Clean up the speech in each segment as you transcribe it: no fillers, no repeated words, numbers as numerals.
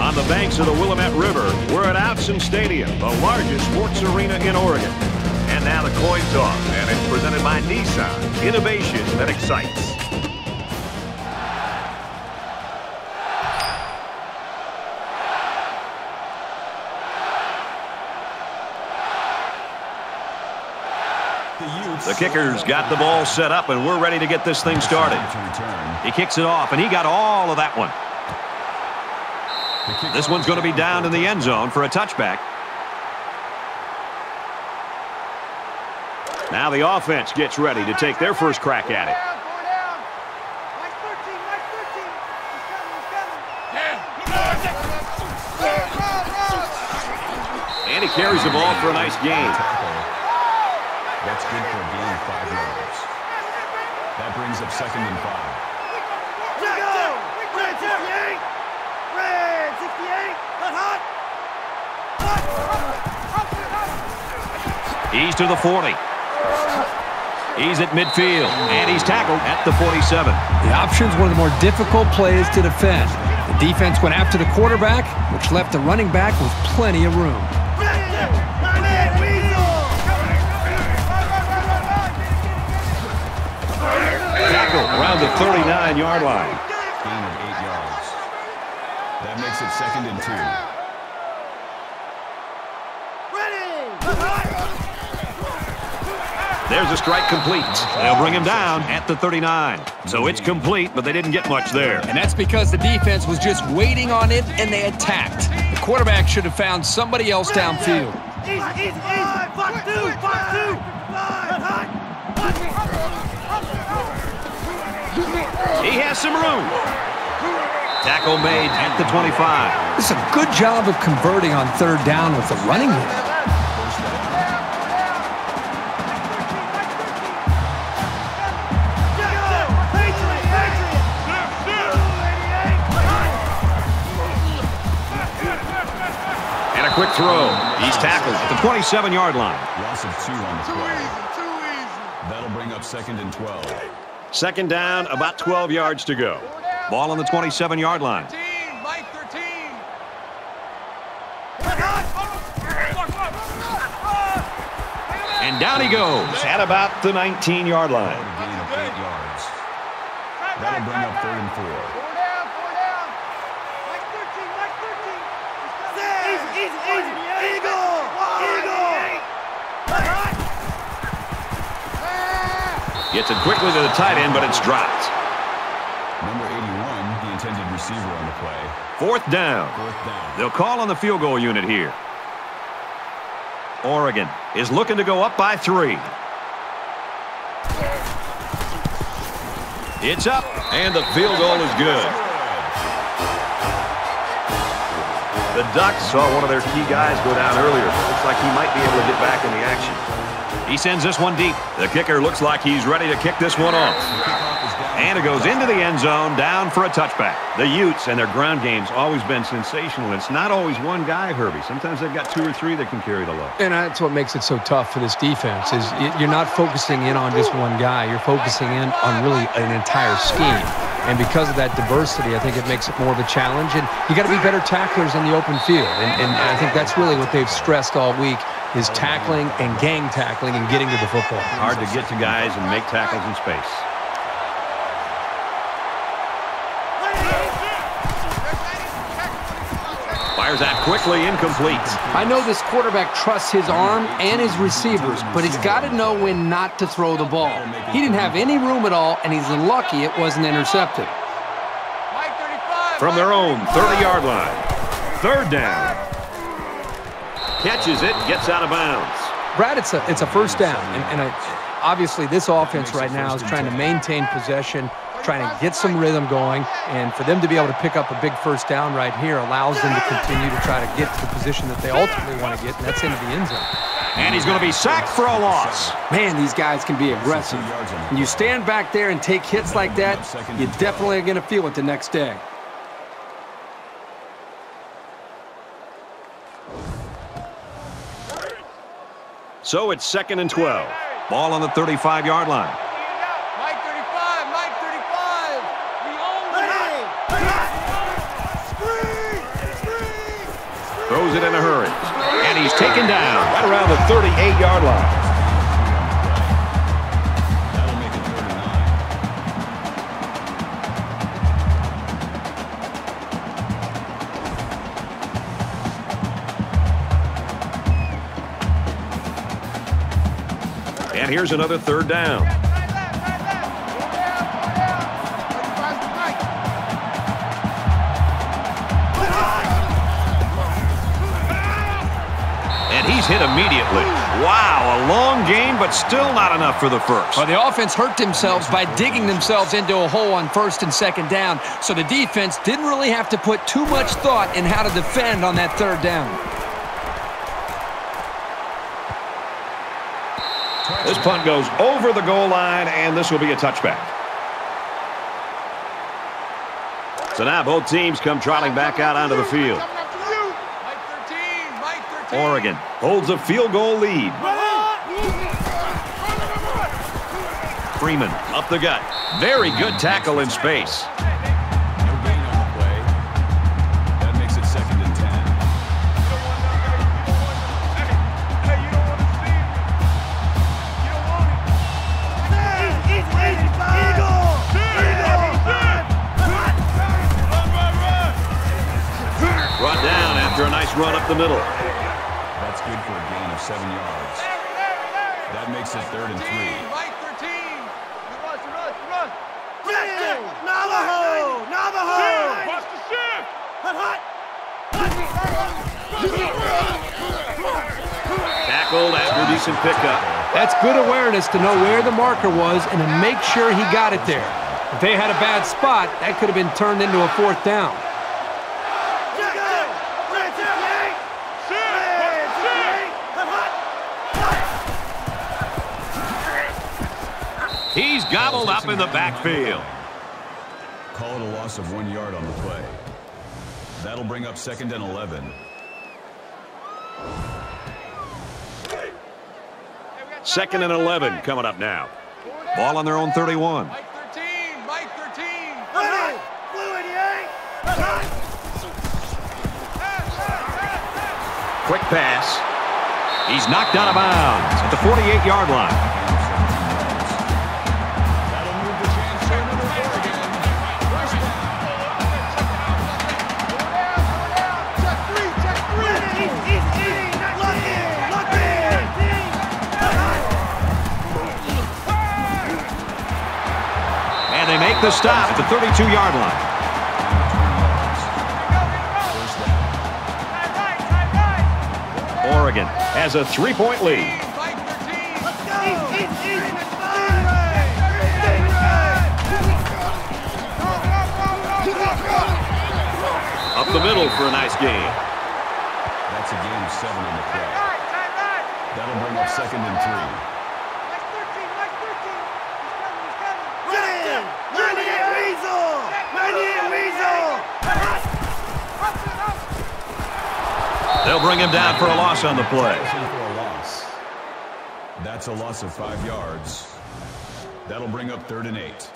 On the banks of the Willamette River, we're at Autzen Stadium, the largest sports arena in Oregon. And now the coin toss, and it's presented by Nissan. Innovation that excites. The kicker's got the ball set up, and we're ready to get this thing started. He kicks it off, and he got all of that one. This one's going to be down in the end zone for a touchback. Now the offense gets ready to take their first crack at it. And he carries the ball for a nice gain. That's good for a gain of 5 yards. That brings up 2nd and 5. He's to the 40. He's at midfield, and he's tackled at the 47. The option's one of the more difficult plays to defend. The defense went after the quarterback, which left the running back with plenty of room. Tackle around the 39-yard line. Gain of 8 yards. That makes it 2nd and 2. There's a strike complete. They'll bring him down at the 39. So it's complete, but they didn't get much there. And that's because the defense was just waiting on it, and they attacked. The quarterback should have found somebody else downfield. He has some room. Tackle made at the 25. This is a good job of converting on 3rd down with the running game. Quick throw. He's tackled at the 27-yard line. Loss of 2 on the play. That'll bring up 2nd and 12. 2nd down, about 12 yards to go. Ball on the 27-yard line. And down he goes at about the 19-yard line. Gain of 8 yards. That'll bring up 3rd and 4. Gets it quickly to the tight end, but it's dropped. Number 81, the intended receiver on the play. 4th down. 4th down. They'll call on the field goal unit here. Oregon is looking to go up by 3. It's up, and the field goal is good. The Ducks saw one of their key guys go down earlier. Looks like he might be able to get back in the action. He sends this one deep. The kicker looks like he's ready to kick this one off. And it goes into the end zone, down for a touchback. The Utes and their ground game's always been sensational. It's not always one guy, Herbie. Sometimes they've got 2 or 3 that can carry the load. And that's what makes it so tough for this defense is you're not focusing in on just one guy. You're focusing in on really an entire scheme. And because of that diversity, I think it makes it more of a challenge. And you got to be better tacklers in the open field. And I think that's really what they've stressed all week is tackling and gang tackling and getting to the football. Hard to get to guys and make tackles in space. Fires out quickly, incomplete. I know this quarterback trusts his arm and his receivers, but he's got to know when not to throw the ball. He didn't have any room at all, and he's lucky it wasn't intercepted. From their own 30-yard line. 3rd down. Catches it, gets out of bounds. Brad, it's a 1st down, and obviously this offense right now is trying to maintain possession, trying to get some rhythm going, and for them to be able to pick up a big 1st down right here allows them to continue to try to get to the position that they ultimately want to get, and that's into the end zone. And he's going to be sacked for a loss. Man, these guys can be aggressive. When you stand back there and take hits like that, you definitely are going to feel it the next day. So it's 2nd and 12. Ball on the 35-yard line. Mike 35, Mike 35. We own it. it in a hurry. And he's taken down right around the 38-yard line. That'll make it 3rd and 9. And here's another 3rd down. And he's hit immediately. Wow, a long game, but still not enough for the first. Well, the offense hurt themselves by digging themselves into a hole on 1st and 2nd down, so the defense didn't really have to put too much thought in how to defend on that 3rd down. This punt goes over the goal line, and this will be a touchback. So now both teams come trotting back out onto the field. Oregon holds a field goal lead. Freeman up the gut. Very good tackle in space. No gain on the play. That makes it 2nd and 10. Brought down after a nice run up the middle. That's good for a gain of 7 yards. That makes it 3rd and 3. Mike 13. Run. Navajo! Watch the shift. Tackled after a decent pickup. That's good awareness to know where the marker was and to make sure he got it there. If they had a bad spot, that could have been turned into a 4th down. He's gobbled up in the backfield. Call it a loss of 1 yard on the play. That'll bring up 2nd and 11. 2nd and 11 coming up now. Ball on their own 31. Mike 13. Mike 13. Quick pass. He's knocked out of bounds at the 48-yard line. That'll move the chains to another Oregon. First down. Check three. And they make the stop at the 32-yard line. Oregon has a 3-point lead. Mike 13. Up the middle for a nice game. That's a gain of 7 on the play. That'll bring up 2nd and 3. They'll bring him down for a loss on the play. For a loss. That's a loss of 5 yards. That'll bring up 3rd and 8.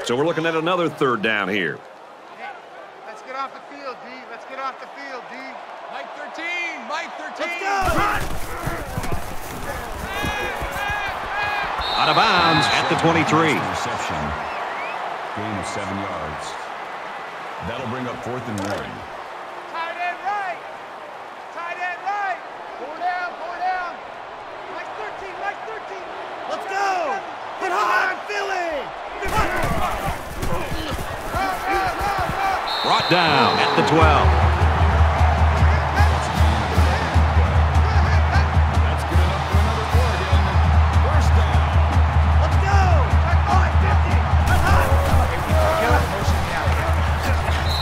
So we're looking at another 3rd down here. Let's get off the field, D. Mike 13. Mike 13. Out of bounds at the 23. Reception. Gain of 7 yards. That'll bring up 4th and 1. Tight end right. Four down. Mike 13. Let's go! Hit hard, Philly! Brought down at the 12. That's good enough for another Oregon. First down. Let's go!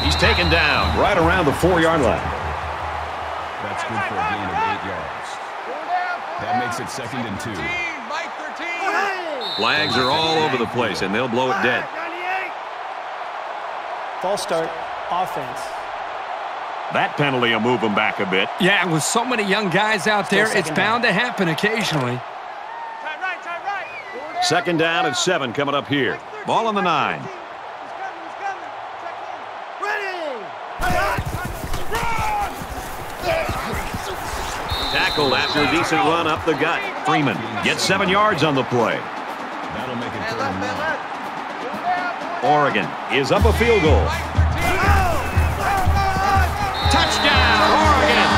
He's taken down right around the 4-yard line. That's good for a gain of 8 yards. That makes it 2nd and 2. Mike 13. Flags are all over the place, and they'll blow it dead. False start, offense. That penalty will move them back a bit. Yeah, with so many young guys out there, it's 2nd bound to happen occasionally. Tight right. 2nd down and 7 coming up here. Ball on the 9. Ready! tackled after a decent run up the gut. Freeman gets 7 yards on the play. That'll make it 3rd and 1. Oregon is up a field goal. Touchdown, Oregon!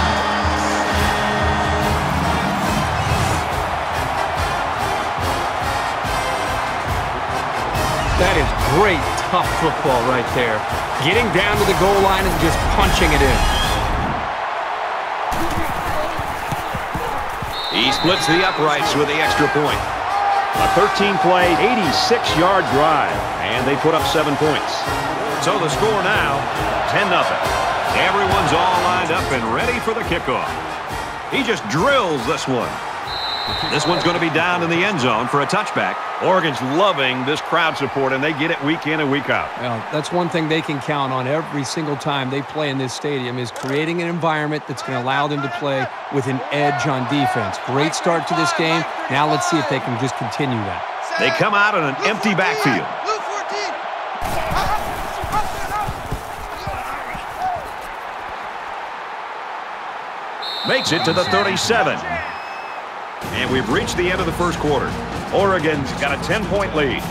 That is great, tough football right there. Getting down to the goal line and just punching it in. He splits the uprights with the extra point. A 13-play, 86-yard drive, and they put up 7 points. So the score now, 10-0. Everyone's all lined up and ready for the kickoff. He just drills this one. This one's going to be down in the end zone for a touchback. Oregon's loving this crowd support, and they get it week in and week out. Well, that's one thing they can count on every single time they play in this stadium is creating an environment that's going to allow them to play with an edge on defense. Great start to this game. Now let's see if they can just continue that. They come out in an empty backfield. Makes it to the 37. And we've reached the end of the first quarter. Oregon's got a 10-point lead.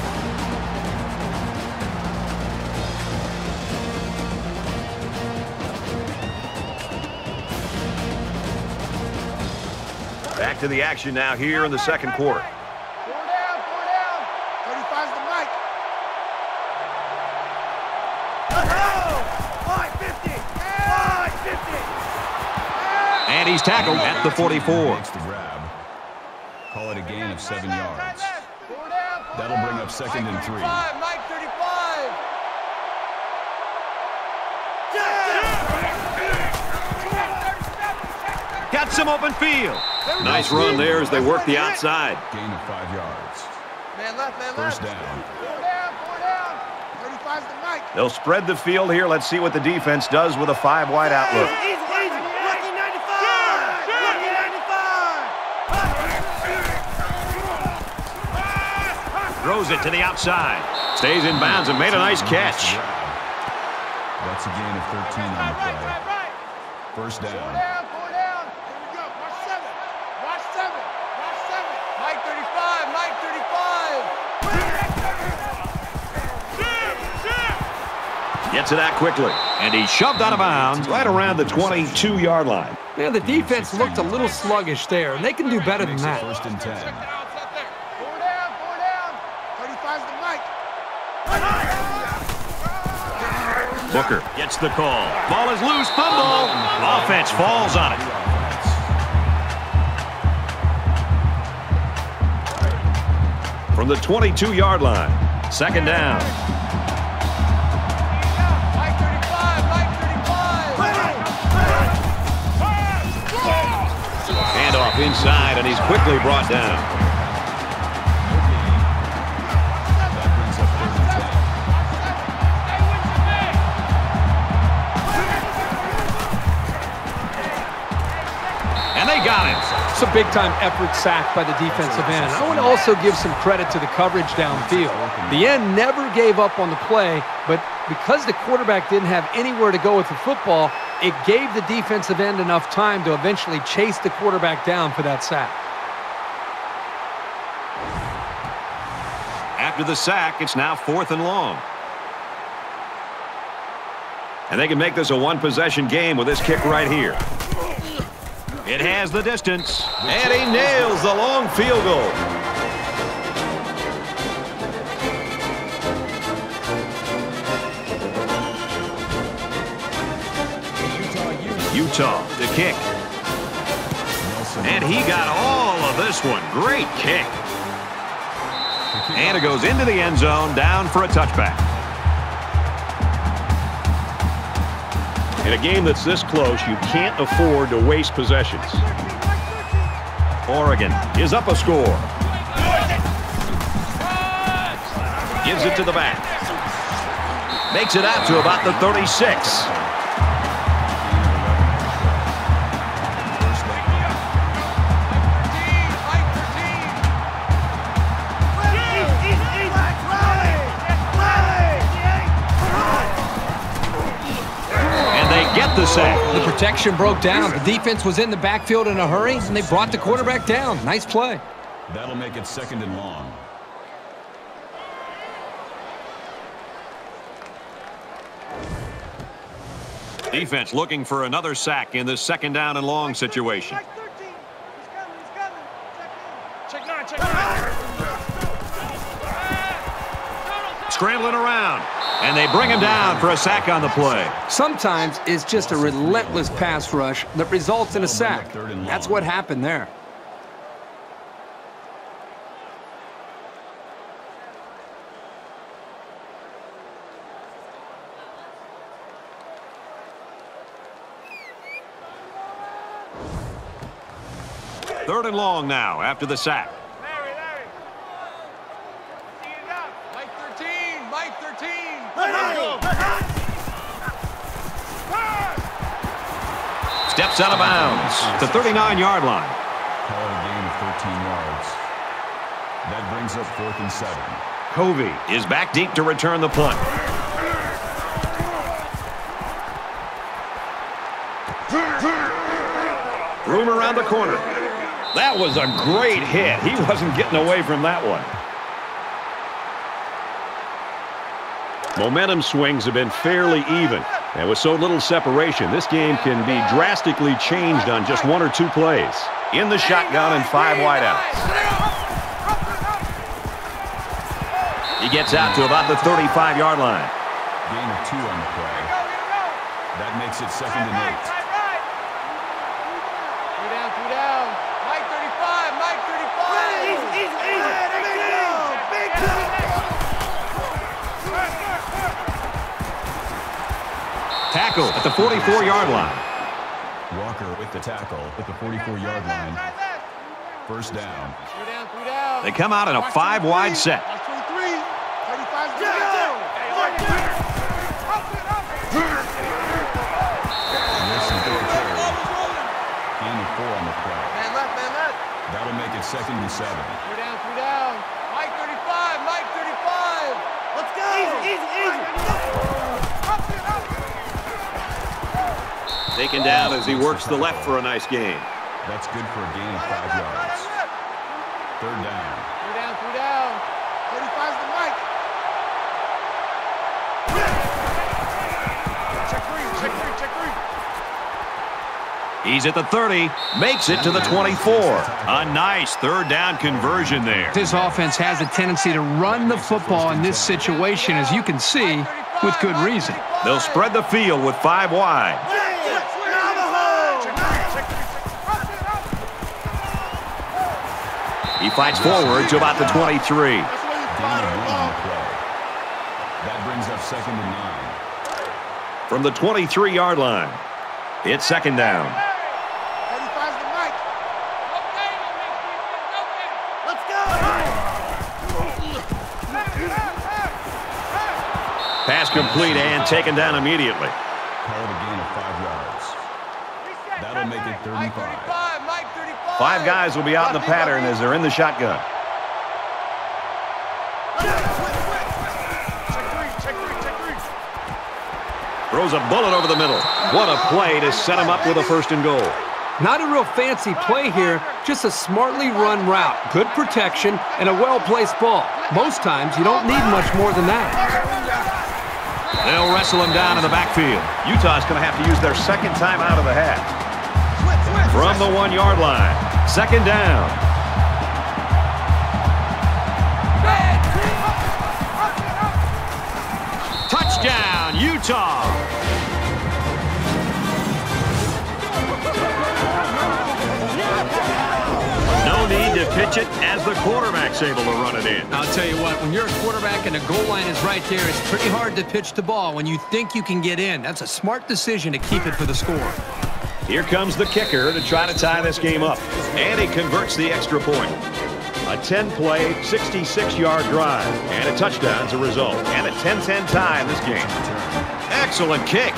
Back to the action now here in the second quarter. 4 down. 35's the mic. 550! 550! And he's tackled at the 44. Makes the grab. Call it a gain of 7 yards. 4 down. That'll bring up 2nd and 3. Mike 35. Got some open field. Nice run there as they work the outside. Gain of 5 yards. Man left. First down. 4 down. 35's the mic. They'll spread the field here. Let's see what the defense does with a 5-wide outlook. Easy! Lucky 95! Lucky 95! Throws it to the outside. Stays in bounds and made a nice catch. That's a gain of 13 on the play. First down. 4 down. Here we go. Watch 7. Mike 35. Mike 35. Gets it out quickly. And he's shoved out of bounds right around the 22-yard line. Man, the defense looked a little sluggish there, and they can do better than Makes it that. 1st and 10. 4 down. 35's the mic. Booker gets the call. Ball is loose. Fumble. Offense falls on it. From the 22-yard line. 2nd down. Mike 35. Handoff inside, and he's quickly brought down. That brings up 3rd and 10. And they got him. It's a big-time effort sack by the defensive end. I want to also give some credit to the coverage downfield. The end never gave up on the play, but because the quarterback didn't have anywhere to go with the football, it gave the defensive end enough time to eventually chase the quarterback down for that sack. After the sack, it's now 4th and long. And they can make this a one-possession game with this kick right here. It has the distance, and he nails the long field goal. Utah to kick. And he got all of this one. Great kick. And it goes into the end zone, down for a touchback. In a game that's this close, you can't afford to waste possessions. Oregon is up a score. Gives it to the back. Makes it out to about the 36. got the sack. The protection broke down. The defense was in the backfield in a hurry, and they brought the quarterback down. Nice play. That'll make it 2nd and long. Defense looking for another sack in this 2nd down and long situation. Mike 13. He's coming. Check in. Check 9. Scrambling around, and they bring him down for a sack on the play. Sometimes it's just a relentless pass rush that results in a sack. That's what happened there. Third and long now after the sack. Larry. See it up. Mike 13. Mike 13. Steps out of bounds. The 39-yard line. Call it a gain of 13 yards. That brings up 4th and 7. Covey is back deep to return the punt. Room around the corner. That was a great hit. He wasn't getting away from that one. Momentum swings have been fairly even. And with so little separation, this game can be drastically changed on just 1 or 2 plays. In the shotgun and 5 wideouts. He gets out to about the 35-yard line. Gain of 2 on the play. That makes it 2nd and 8. Three down. Mike 35. Mike 35. Easy. Big time. Tackle at the 44-yard line. Walker with the tackle at the 44-yard line. 1st down. Three down. They come out in a 5-wide set. Watch 23. 35's the Wilson took the carry. Gain of 4 on the play. Man left. That'll make it 2nd and 7. Three down. Mike 35. Mike 35. Let's go. Easy. Taken down as he works the left for a nice gain. That's good for a gain of 5 yards. 3rd down. Three down. 35's the Mike. Check three. He's at the 30, makes it to the 24. A nice 3rd down conversion there. This offense has a tendency to run the football in this situation, as you can see, with good reason. They'll spread the field with 5 wide. He fights forward to about the 23. Gain of 1 on the play. That brings up 2nd and 9. From the 23-yard line, it's 2nd down. 35's the Mike. Let's go. Pass complete and taken down immediately. Call it a gain of 5 yards. That'll make it 3rd and 5. Mike 35. 5 guys will be out in the pattern as they're in the shotgun. Check three. Throws a bullet over the middle. What a play to set him up with a 1st and goal. Not a real fancy play here, just a smartly run route, good protection, and a well-placed ball. Most times, you don't need much more than that. They'll wrestle him down in the backfield. Utah's going to have to use their 2nd time out of the half. From the 1-yard line, 2nd down. Touchdown, Utah. No need to pitch it as the quarterback's able to run it in. I'll tell you what, when you're a quarterback and the goal line is right there, it's pretty hard to pitch the ball when you think you can get in. That's a smart decision to keep it for the score. Here comes the kicker to try to tie this game up. And he converts the extra point. A 10-play, 66-yard drive. And a touchdown's a result. And a 10-10 tie in this game. Excellent kick.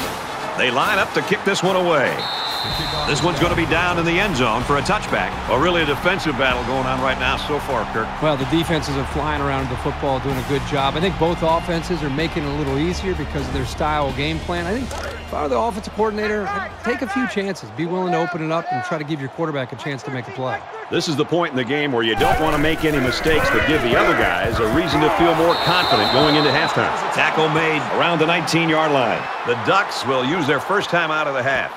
They line up to kick this one away. This one's going to be down in the end zone for a touchback. Well, really a defensive battle going on right now so far, Kirk. Well, the defenses are flying around the football, doing a good job. I think both offenses are making it a little easier because of their style game plan. I think if I were the offensive coordinator, I'd take a few chances. Be willing to open it up and try to give your quarterback a chance to make a play. This is the point in the game where you don't want to make any mistakes that give the other guys a reason to feel more confident going into halftime. Tackle made around the 19-yard line. The Ducks will use their first time out of the half.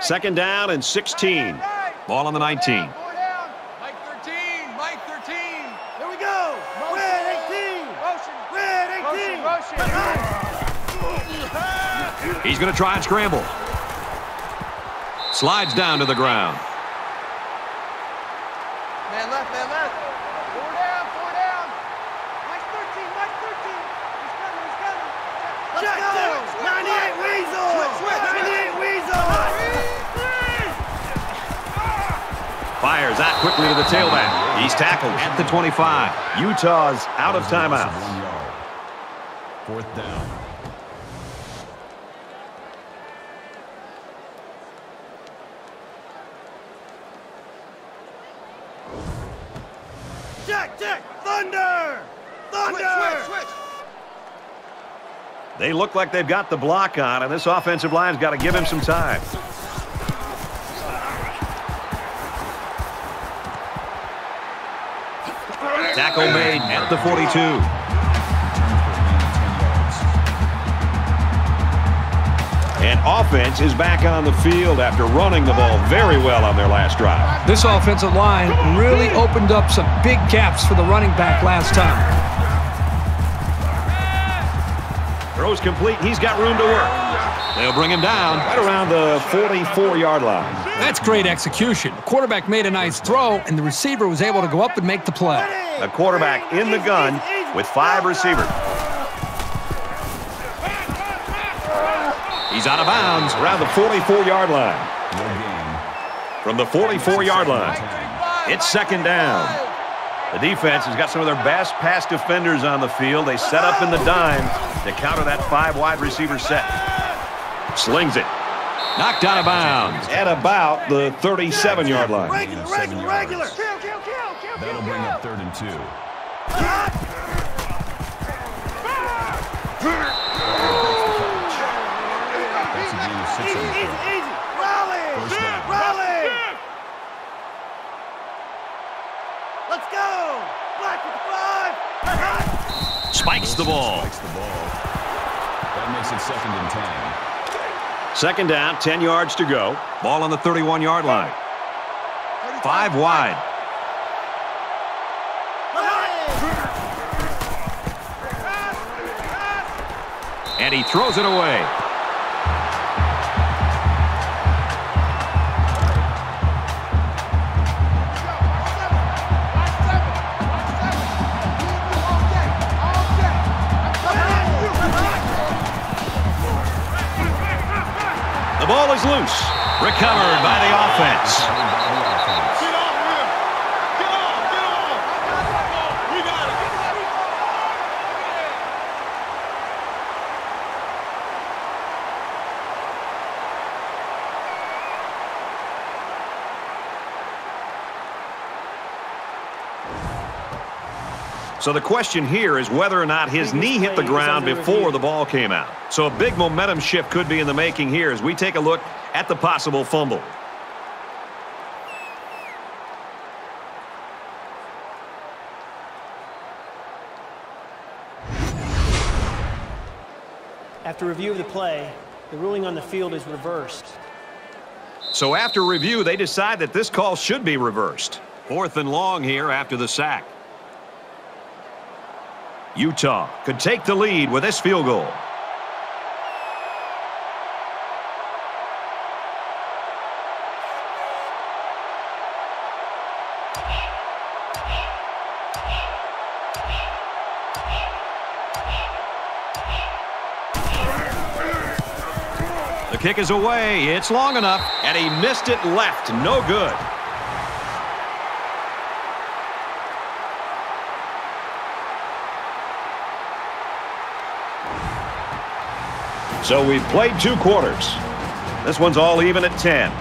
Second down and 16. Ball on the 19. Mike 13, Mike 13. Here we go. Red 18. Motion. Red 18. Motion. He's going to try and scramble. Slides down to the ground. Man left, man left. Four down, four down. Mike 13, Mike 13. He's coming, he's coming. Let's go. 98 Weasel. Switch, 98 Weasel. Fires out quickly to the tailback. He's tackled at the 25. Utah's out of timeout. 1 yard. Fourth down. Jack, Thunder. Thunder. Switch. They look like they've got the block on, and this offensive line's got to give him some time. Tackle made at the 42. And offense is back on the field after running the ball very well on their last drive. This offensive line really opened up some big gaps for the running back last time. Throws complete. He's got room to work. They'll bring him down right around the 44-yard line. That's great execution. The quarterback made a nice throw, and the receiver was able to go up and make the play. A quarterback in the gun with 5 receivers. He's out of bounds around the 44-yard line. No gain. From the 44-yard line, it's second down. The defense has got some of their best pass defenders on the field. They set up in the dime to counter that 5 wide receiver set. Slings it. Knocked out of bounds at about the 37-yard line. Regular. That'll bring up 3rd and 2. That's a gain of 6 on the play. Easy. Rally. First down. Rally. Let's go. Black with the 5. Spikes the ball. Spikes the ball. That makes it 2nd and 10. Second down, 10 yards to go. Ball on the 31-yard line. 5 wide. And he throws it away. The ball is loose. Recovered by the offense. So the question here is whether or not his knee hit the ground before the ball came out. So a big momentum shift could be in the making here as we take a look at the possible fumble. After review of the play, the ruling on the field is reversed. So after review, they decide that this call should be reversed. 4th and long here after the sack. Utah could take the lead with this field goal. The kick is away. It's long enough, and he missed it left. No good. So we've played 2 quarters. This one's all even at 10.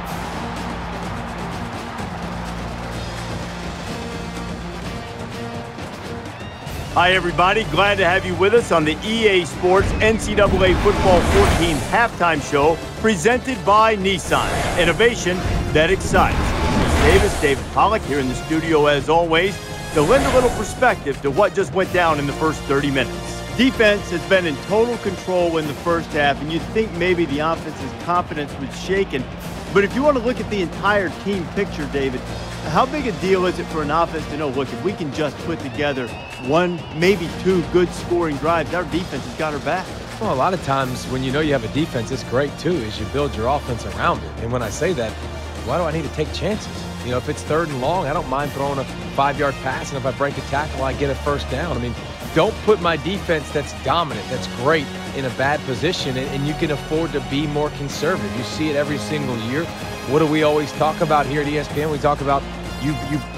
Hi, everybody. Glad to have you with us on the EA Sports NCAA Football 14 halftime show presented by Nissan. Innovation that excites. Chris Davis, David Pollack here in the studio as always to lend a little perspective to what just went down in the first 30 minutes. Defense has been in total control in the first half, and you'd think maybe the offense's confidence was shaken. But if you want to look at the entire team picture, David, how big a deal is it for an offense to know, look, if we can just put together 1, maybe 2 good scoring drives, our defense has got our back? Well, a lot of times when you know you have a defense, it's great too, is you build your offense around it. And when I say that, why do I need to take chances? You know, if it's 3rd and long, I don't mind throwing a 5-yard pass, and if I break a tackle, I get a first down. I mean, don't put my defense that's dominant, that's great, in a bad position, and you can afford to be more conservative. You see it every single year. What do we always talk about here at ESPN? We talk about you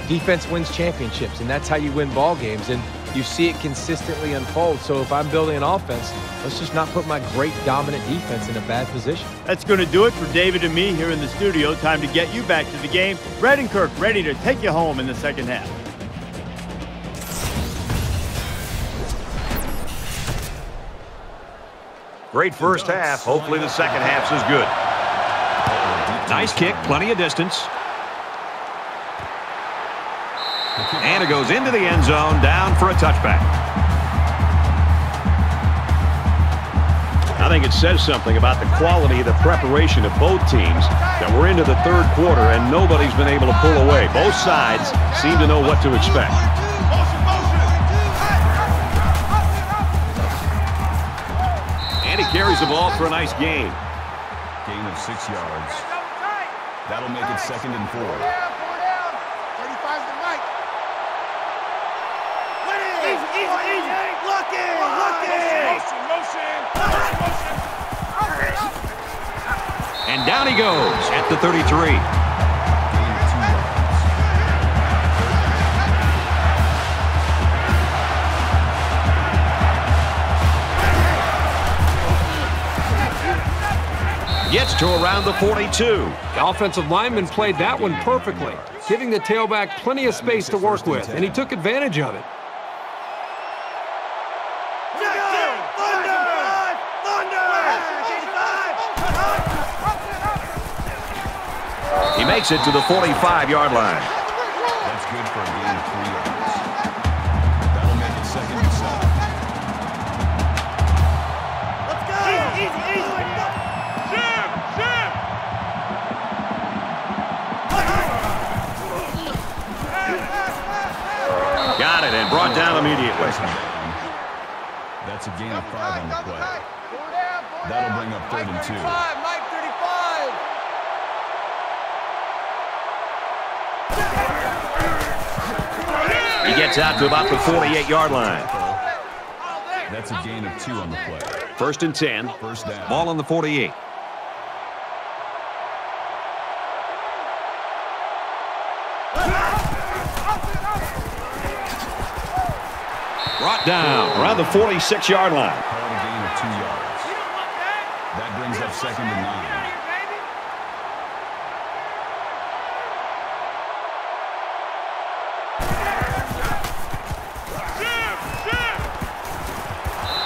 defense wins championships, and that's how you win ball games, and you see it consistently unfold. So if I'm building an offense, let's just not put my great dominant defense in a bad position. That's going to do it for David and me here in the studio. Time to get you back to the game. Brad and Kirk ready to take you home in the second half. Great first half. Hopefully the second half's as good. Nice kick, plenty of distance. And it goes into the end zone, down for a touchback. I think it says something about the quality of the preparation of both teams that we're into the 3rd quarter and nobody's been able to pull away. Both sides seem to know what to expect. And he carries the ball for a nice gain. Gain of 6 yards. That'll make it 2nd and 4. And down he goes at the 33. Gain of 2 yards. Gets to around the 42. The offensive lineman played that one perfectly, giving the tailback plenty of space to work with, and he took advantage of it. He makes it to the 45-yard line. That's good for a gain of 3 yards. That'll make it 2nd and 7. Let's go! Easy! Ship! Got it and brought down immediately. That's a gain of 5 on the play. That'll bring up 3rd and 2. Mike 35! He gets out to about the 48-yard line. That's a gain of 2 on the play. 1st and 10. First down. Ball on the 48. Brought down around the 46-yard line. Call it a gain of 2 yards. That brings up 2nd and 9.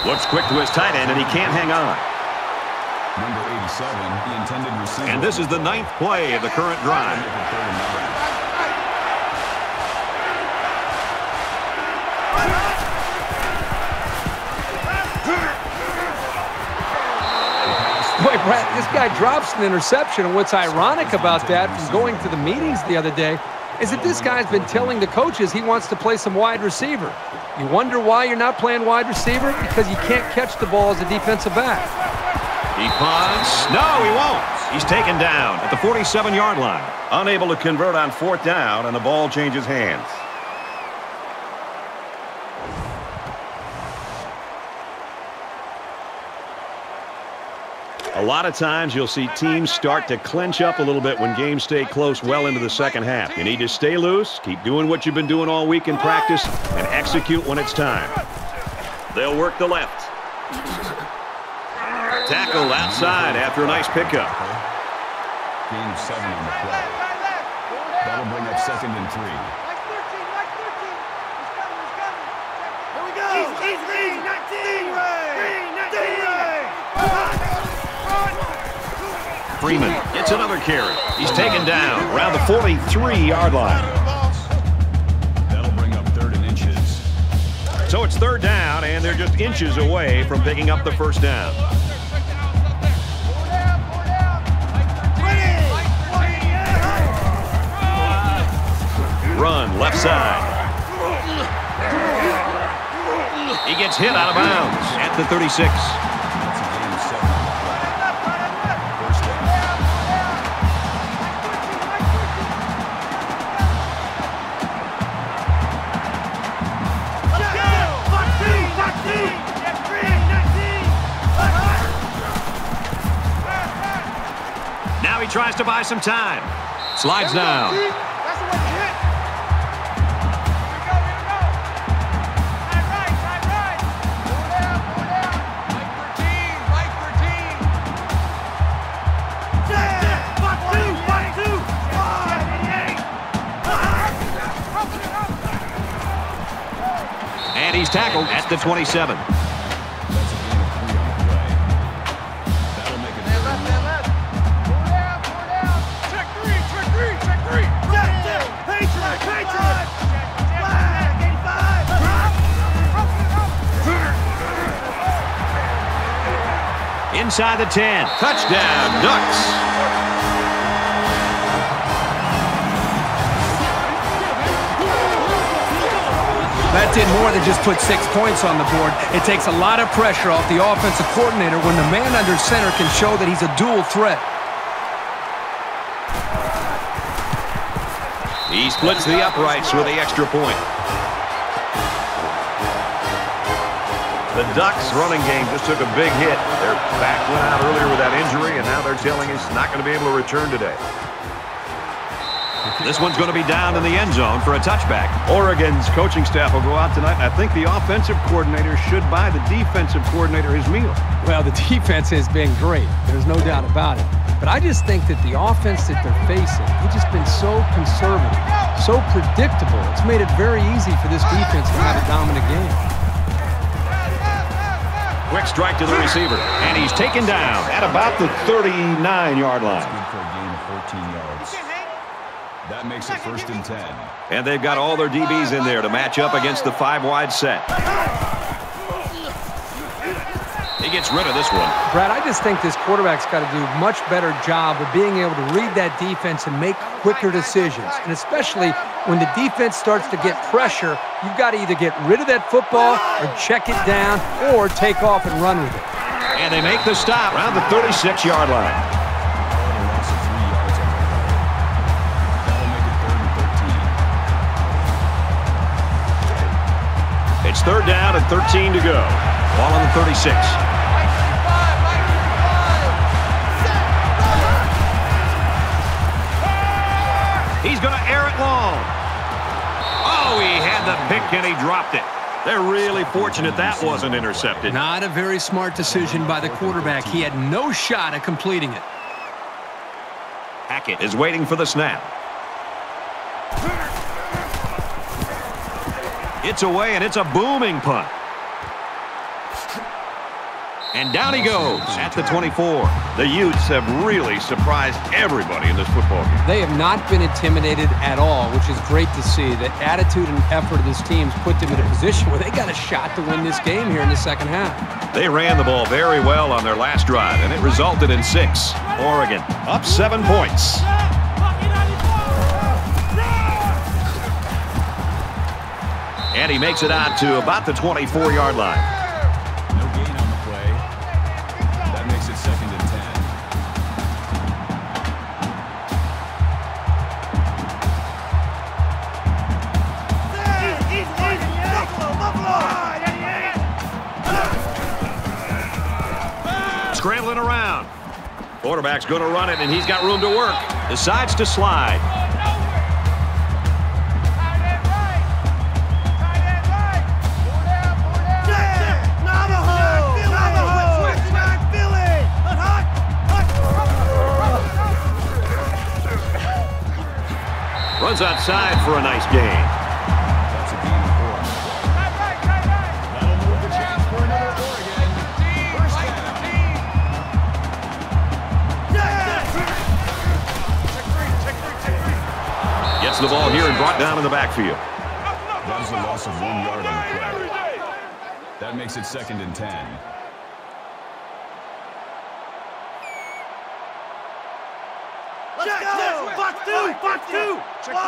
Looks quick to his tight end, and he can't hang on. Number 87, the intended receiver. And this is the 9th play of the current drive. Boy, Brad, this guy drops an interception, and what's ironic about that from going to the meetings the other day is that this guy's been telling the coaches he wants to play some wide receiver. You wonder why you're not playing wide receiver? Because you can't catch the ball as a defensive back. He punts. No, he won't. He's taken down at the 47-yard line. Unable to convert on 4th down, and the ball changes hands. A A lot of times you'll see teams start to clench up a little bit when games stay close well into the second half. You need to stay loose, keep doing what you've been doing all week in practice, and execute when it's time. They'll work the left. Tackle outside after a nice pickup. Gain of 7 on the play. That'll bring up 2nd and 3. Here we go. Easy, 19. Freeman gets another carry. He's taken down around the 43-yard line. That'll bring up 3rd and inches. So it's 3rd down, and they're just inches away from picking up the first down. Run left side. He gets hit out of bounds at the 36. Now he tries to buy some time. Slides down. And he's tackled at the 27. Inside the 10. Touchdown, Ducks. That did more than just put 6 points on the board. It takes a lot of pressure off the offensive coordinator when the man under center can show that he's a dual threat. He splits the uprights with the extra point. The Ducks running game just took a big hit. Their back went out earlier with that injury, and now they're telling us not going to be able to return today. This one's going to be down in the end zone for a touchback. Oregon's coaching staff will go out tonight, and I think the offensive coordinator should buy the defensive coordinator his meal. Well, the defense has been great. There's no doubt about it. But I just think that the offense that they're facing, they've just been so conservative, so predictable. It's made it very easy for this defense to have a dominant game. Quick strike to the receiver, and he's taken down at about the 39-yard line. Good for a gain of 14 yards. That makes it 1st and 10. And they've got all their DBs in there to match up against the 5-wide set. He gets rid of this one. Brad, I just think this quarterback's got to do a much better job of being able to read that defense and make quicker decisions. And especially when the defense starts to get pressure, you've got to either get rid of that football or check it down or take off and run with it. And they make the stop around the 36-yard line. It's 3rd down and 13 to go. Ball on the 36. He's going to air it long. Oh, he had the pick and he dropped it. They're really fortunate that wasn't intercepted. Not a very smart decision by the quarterback. He had no shot at completing it. Hackett is waiting for the snap. It's away, and it's a booming punt. And down he goes at the 24. The Utes have really surprised everybody in this football game. They have not been intimidated at all, which is great to see. The attitude and effort of this team's put them in a position where they got a shot to win this game here in the second half. They ran the ball very well on their last drive, and it resulted in 6. Oregon up 7 points. And he makes it out to about the 24-yard line. No gain on the play. That makes it 2nd and 10. Scrambling around. Quarterback's going to run it, and he's got room to work. Decides to slide. Runs outside for a nice gain. That's a gain of 4. That'll move the chains for another Oregon. First down. Gets the ball here and brought down in the backfield. That is a loss of 1 yard on the play. That makes it 2nd and 10. Let's go! Box 2! Box 2! Check 3.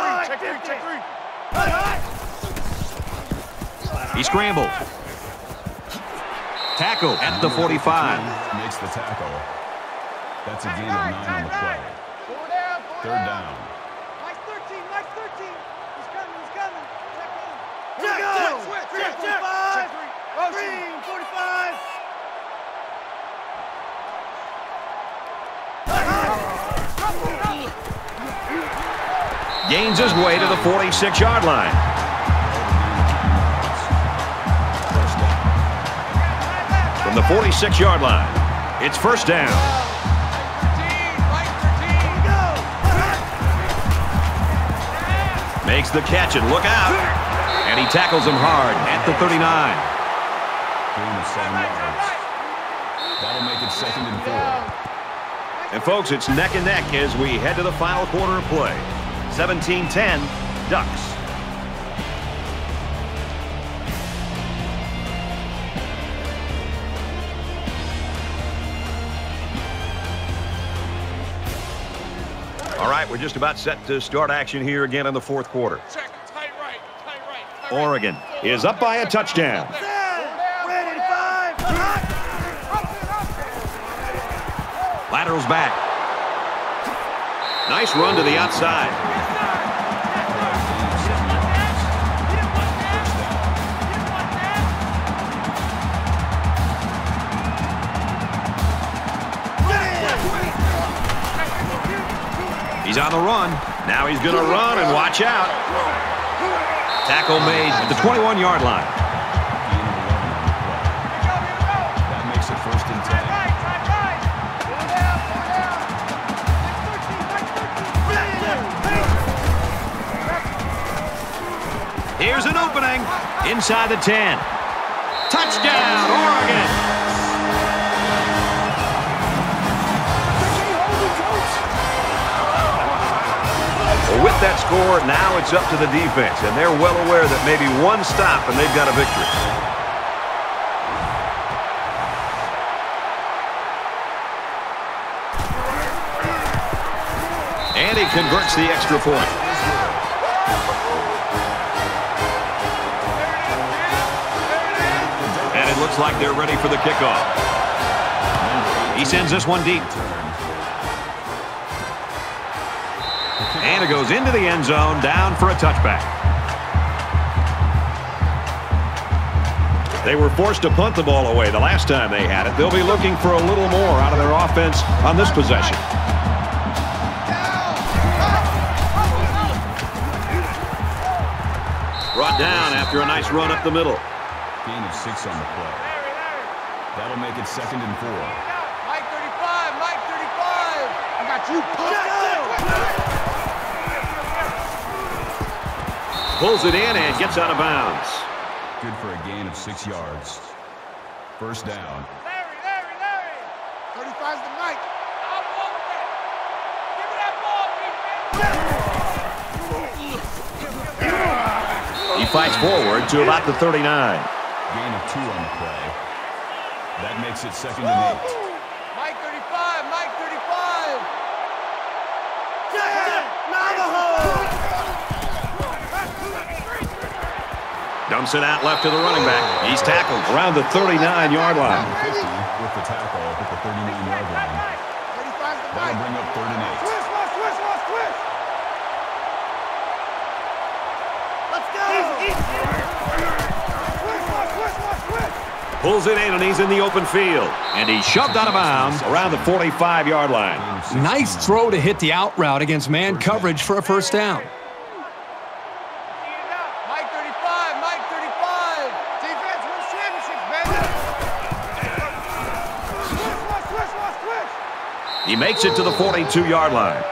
He scrambled. Tackle at the 45. Makes the tackle. That's a gain of 9 on the play. 3rd down. Mike 13! Mike 13! He's coming! Check in! Here we go! Check 45! Green! 45! Gains his way to the 46-yard line. From the 46-yard line, it's first down. Makes the catch and look out. And he tackles him hard at the 39. Gain of 7 yards. That'll make it 2nd and 4. And folks, it's neck and neck as we head to the final quarter of play. 17-10, Ducks. All right, we're just about set to start action here again in the 4th quarter. Check. Tight right. Oregon is up by a touchdown. Laterals back. Nice run to the outside. He's on the run. Now he's going to run and watch out. Tackle made at the 21-yard line. That makes it 1st and 10. Here's an opening inside the 10. Touchdown, Oregon. Well, with that score, now it's up to the defense, and they're well aware that maybe one stop and they've got a victory. And he converts the extra point. And it looks like they're ready for the kickoff. He sends this one deep. And it goes into the end zone, down for a touchback. They were forced to punt the ball away the last time they had it. They'll be looking for a little more out of their offense on this possession. Brought down after a nice run up the middle. Gain of 6 on the play. That'll make it 2nd and 4. Mike 35. I got you. Pulls it in and gets out of bounds. Good for a gain of 6 yards. First down. Larry. 35's the Mike. I'll walk it. Give me that ball, He fights forward to about the 39. Gain of 2 on the play. That makes it 2nd and 8. Mike 35. Dumps it out left to the running back. He's tackled around the 39-yard line. 50 with the tackle at the 39-yard line. 35's the That'll Mike. bring up 3rd and 8. Let's go! Pulls it in, and he's in the open field. And he's shoved out of bounds around the 45-yard line. Nice throw to hit the out route against man coverage for a first down. Mike 35, Mike 35. Defense wins championships, baby. Switch. He makes it to the 42-yard line.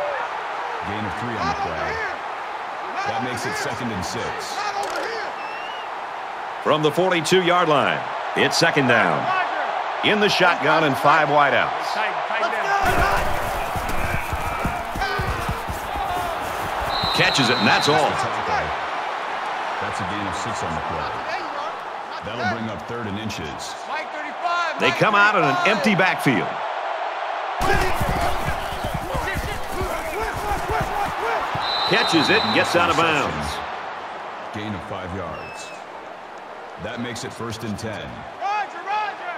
Gain of 3 on the play. That makes it 2nd and 6. Not over here. From the 42-yard line, it's 2nd down. In the shotgun and 5 wideouts. Catches it, and that's all. That's a gain of 6 on the play. That'll bring up 3rd and inches. Mike 35. They come out in an empty backfield. Catches it and gets out of bounds. Gain of 5 yards. That makes it 1st and 10. Roger, Roger.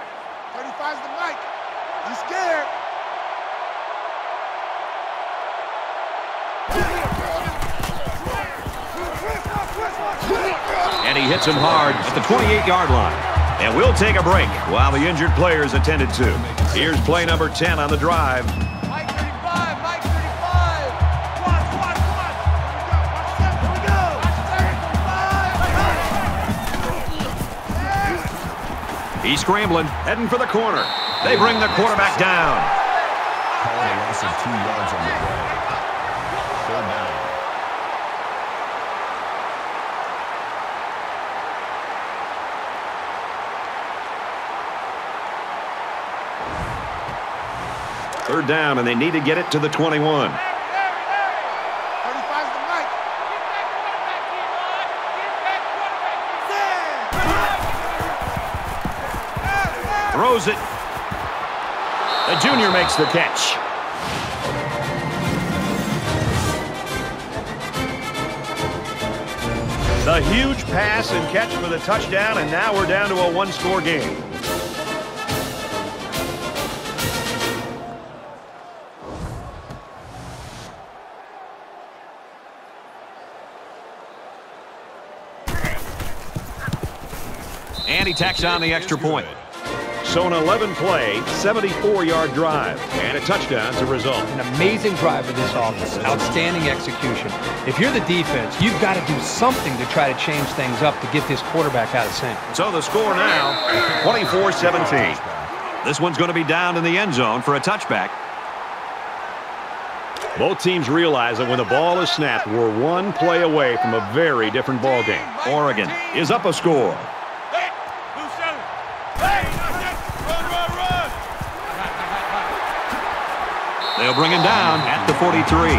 35's the Mike. He's scared. And he hits him hard at the 28-yard line. And we'll take a break while the injured player is attended to. Here's play number 10 on the drive. Mike 35, Mike 35. Watch. Here we go. He's scrambling, heading for the corner. They bring the quarterback down. Call it a loss of 2 yards on the play. 3rd down. Third down, and they need to get it to the 21. 35's the Mike. Throws it. The junior makes the catch. The huge pass and catch for the touchdown, and now we're down to a one-score game. And he tacks on the extra point. So an 11-play, 74-yard drive, and a touchdown to result. An amazing drive for this offense. Outstanding execution. If you're the defense, you've got to do something to try to change things up to get this quarterback out of sync. So the score now, 24-17. This one's going to be down in the end zone for a touchback. Both teams realize that when the ball is snapped, we're one play away from a very different ball game. Oregon is up a score. They'll bring him down at the 43.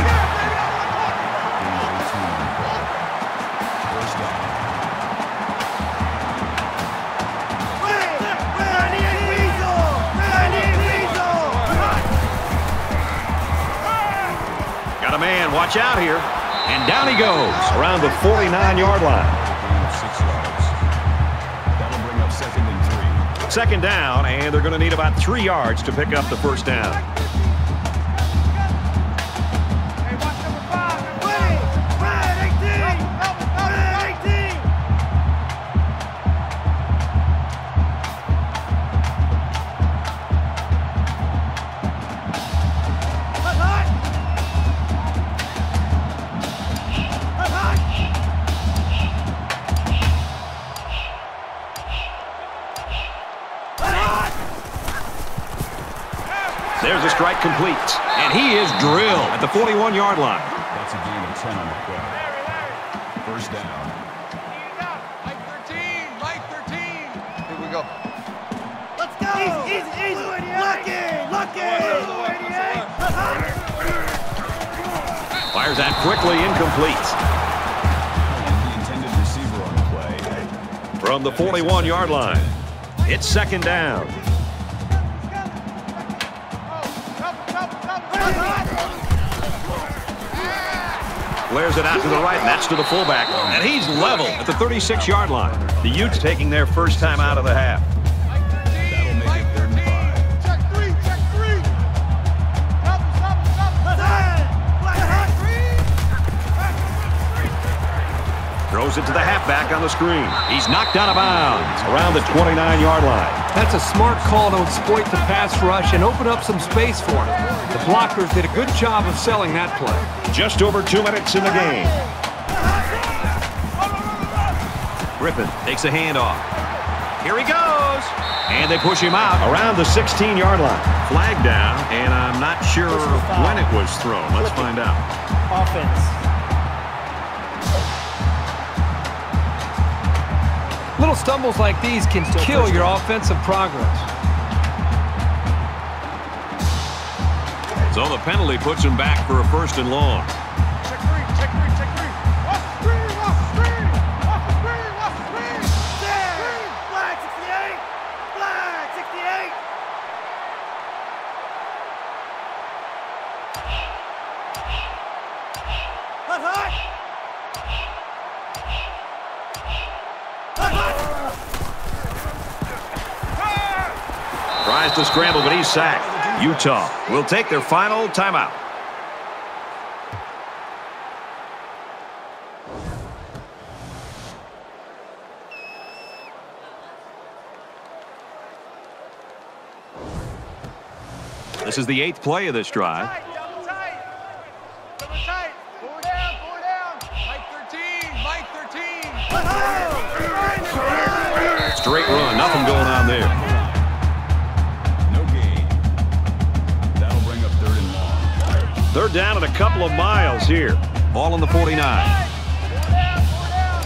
Got a man, watch out here. And down he goes around the 49-yard line. 6 yards. That'll bring up 2nd and 3. 2nd down, and they're going to need about 3 yards to pick up the first down. There's a strike complete, and he is drilled at the 41-yard line. That's a gain of 10 on the play. First down. Mike 13, Mike 13. Here we go. Let's go! Easy! Lucky! Fires that quickly, incomplete. The intended receiver on the play. From the 41-yard line, it's 2nd down. Flares it out to the right, and that's to the fullback. And he's level at the 36-yard line. The Utes taking their first time out of the half. That'll make it 3rd and 5. Check three. Throws throws it to the halfback on the screen. He's knocked out of bounds around the 29-yard line. That's a smart call to exploit the pass rush and open up some space for him. The blockers did a good job of selling that play. Just over 2 minutes in the game. Griffin takes a handoff. Here he goes. And they push him out around the 16-yard line. Flag down, and I'm not sure when it was thrown. Let's find out. Offense. Little stumbles like these can kill your offensive progress. So the penalty puts him back for a 1st and long. Check three, check three, check three. Off the screen, off the screen. Off the screen, off the screen. There! Flag 68! Flag 68! Hot, hot! Hot, hot! Tries to scramble, but he's sacked. Utah will take their final timeout. This is the 8th play of this drive. Double tight. Double tight. Four down, four down. Mike 13, Mike 13. Straight run, nothing going on there. No gain. That'll bring up 3rd and long. 3rd down and a couple of miles here. Ball on the 49. Four down, four down.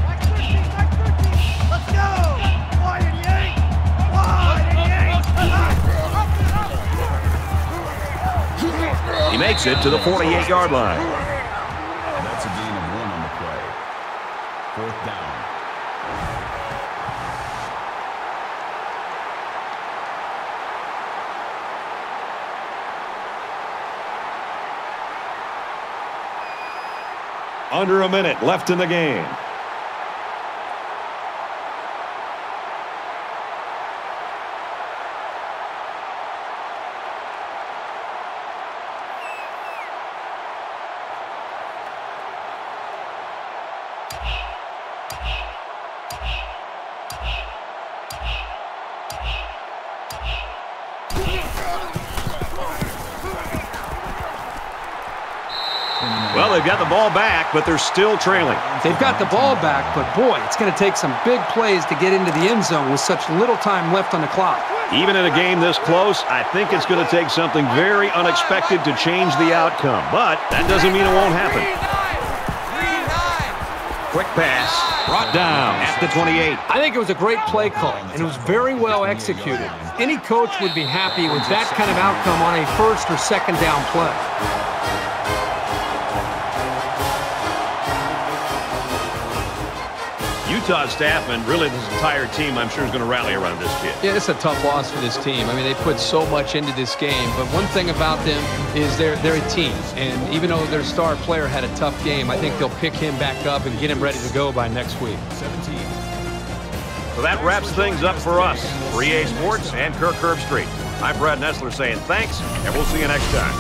Mike 13, Mike 13. Let's go! Wide 88! Wide 88! He makes it to the 48-yard line. And that's a gain of 1 on the play. 4th down. Under a minute left in the game. Well, they've got the ball back, but they're still trailing. They've got the ball back, but boy, it's going to take some big plays to get into the end zone with such little time left on the clock. Even in a game this close, I think it's going to take something very unexpected to change the outcome. But that doesn't mean it won't happen. Quick pass, brought down at the 28. I think it was a great play call, and it was very well executed. Any coach would be happy with that kind of outcome on a 1st or 2nd down play. Utah staff and really this entire team, I'm sure, is going to rally around this kid. Yeah, it's a tough loss for this team. I mean, they put so much into this game, but one thing about them is they're a team, and even though their star player had a tough game, I think they'll pick him back up and get him ready to go by next week. 17. So that wraps things up for us. For EA Sports and Kirk Herbstreit, I'm Brad Nessler saying thanks, and we'll see you next time.